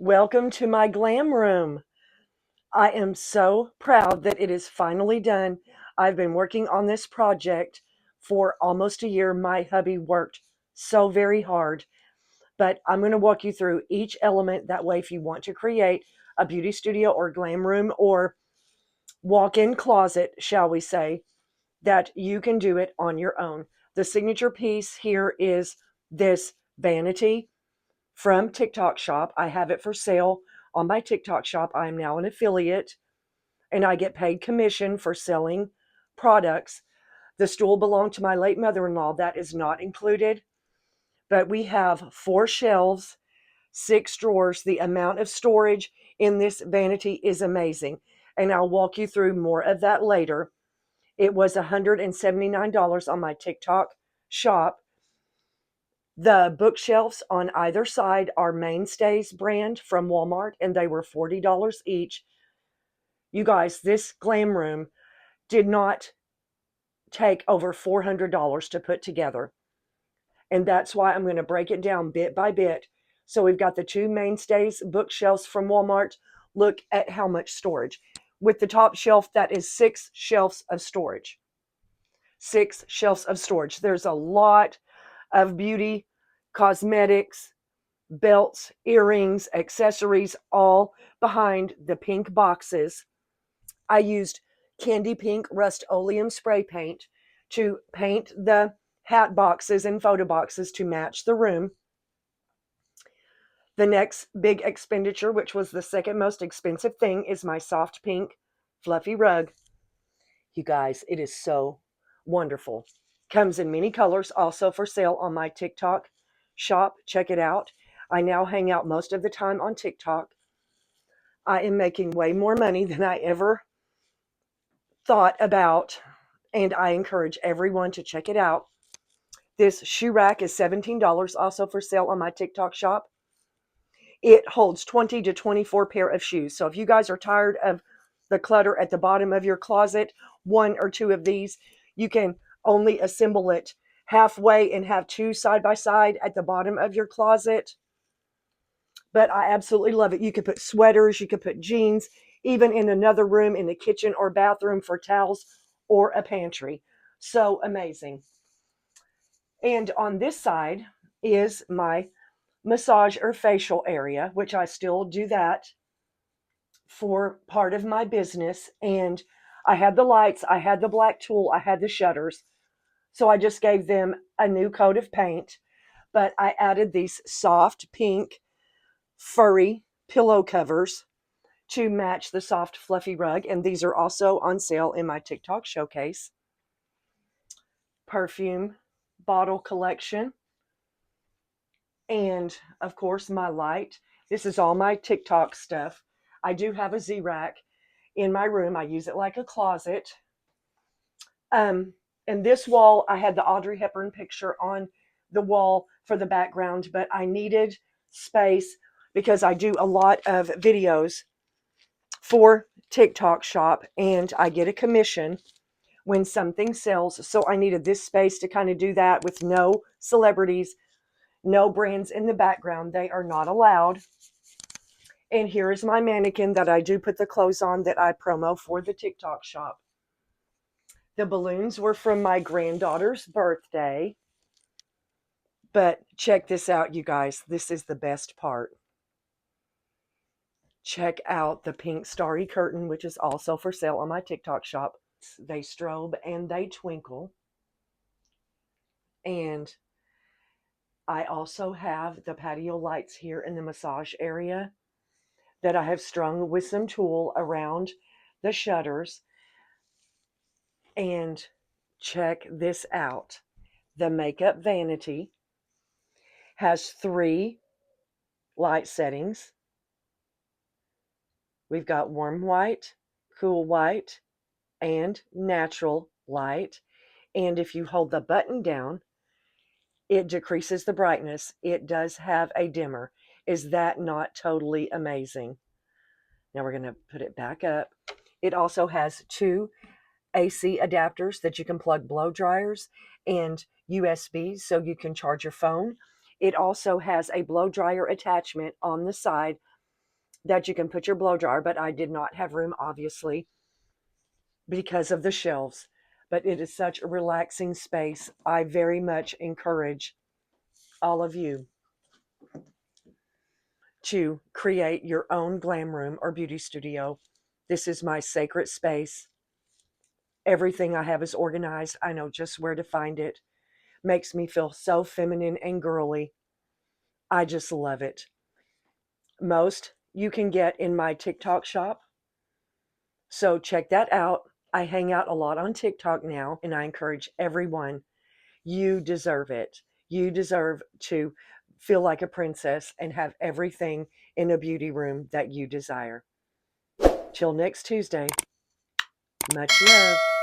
Welcome to my glam room. I am so proud that it is finally done. I've been working on this project for almost a year. My hubby worked so very hard, but I'm going to walk you through each element. That way, if you want to create a beauty studio or glam room or walk-in closet, shall we say, that you can do it on your own. The signature piece here is this vanity from TikTok shop. I have it for sale on my TikTok shop. I am now an affiliate and I get paid commission for selling products. The stool belonged to my late mother-in-law. That is not included. But we have 4 shelves, 6 drawers. The amount of storage in this vanity is amazing. And I'll walk you through more of that later. It was $179 on my TikTok shop. The bookshelves on either side are Mainstays brand from Walmart, and they were $40 each. You guys, this glam room did not take over $400 to put together. And that's why I'm going to break it down bit by bit. So we've got the 2 Mainstays bookshelves from Walmart. Look at how much storage. With the top shelf, that is 6 shelves of storage. 6 shelves of storage. There's a lot of beauty, cosmetics, belts, earrings, accessories, all behind the pink boxes. I used candy pink Rust-Oleum spray paint to paint the hat boxes and photo boxes to match the room. The next big expenditure, which was the second most expensive thing, is my soft pink fluffy rug. You guys, it is so wonderful. Comes in many colors, also for sale on my TikTok shop. Check it out. I now hang out most of the time on TikTok. I am making way more money than I ever thought about, and I encourage everyone to check it out. This shoe rack is $17, also for sale on my TikTok shop. It holds 20 to 24 pair of shoes. So if you guys are tired of the clutter at the bottom of your closet, 1 or 2 of these, you can only assemble it halfway and have 2 side by side at the bottom of your closet. But I absolutely love it. You could put sweaters, you could put jeans, even in another room in the kitchen or bathroom for towels or a pantry. So amazing. And on this side is my massage or facial area, which I still do that for part of my business. And I had the lights, I had the black tulle, I had the shutters. So I just gave them a new coat of paint, but I added these soft pink furry pillow covers to match the soft fluffy rug. And these are also on sale in my TikTok showcase. Perfume bottle collection. And of course, my light. This is all my TikTok stuff. I do have a Z-rack in my room. I use it like a closet. And this wall, I had the Audrey Hepburn picture on the wall for the background, but I needed space because I do a lot of videos for TikTok shop and I get a commission when something sells. So I needed this space to kind of do that with no celebrities, no brands in the background. They are not allowed. And here is my mannequin that I do put the clothes on that I promo for the TikTok shop. The balloons were from my granddaughter's birthday. But check this out, you guys. This is the best part. Check out the pink starry curtain, which is also for sale on my TikTok shop. They strobe and they twinkle. And I also have the patio lights here in the massage area that I have strung with some tulle around the shutters. And check this out. The makeup vanity has 3 light settings. We've got warm white, cool white, and natural light. And if you hold the button down, it decreases the brightness. It does have a dimmer. Is that not totally amazing? Now we're going to put it back up. It also has 2 AC adapters that you can plug blow dryers and USB so you can charge your phone. It also has a blow dryer attachment on the side that you can put your blow dryer, but I did not have room, obviously, because of the shelves. But it is such a relaxing space. I very much encourage all of you to create your own glam room or beauty studio. This is my sacred space. Everything I have is organized. I know just where to find it. Makes me feel so feminine and girly. I just love it. Most you can get in my TikTok shop. So check that out. I hang out a lot on TikTok now, and I encourage everyone. You deserve it. You deserve to feel like a princess and have everything in a beauty room that you desire. Till next Tuesday, much love.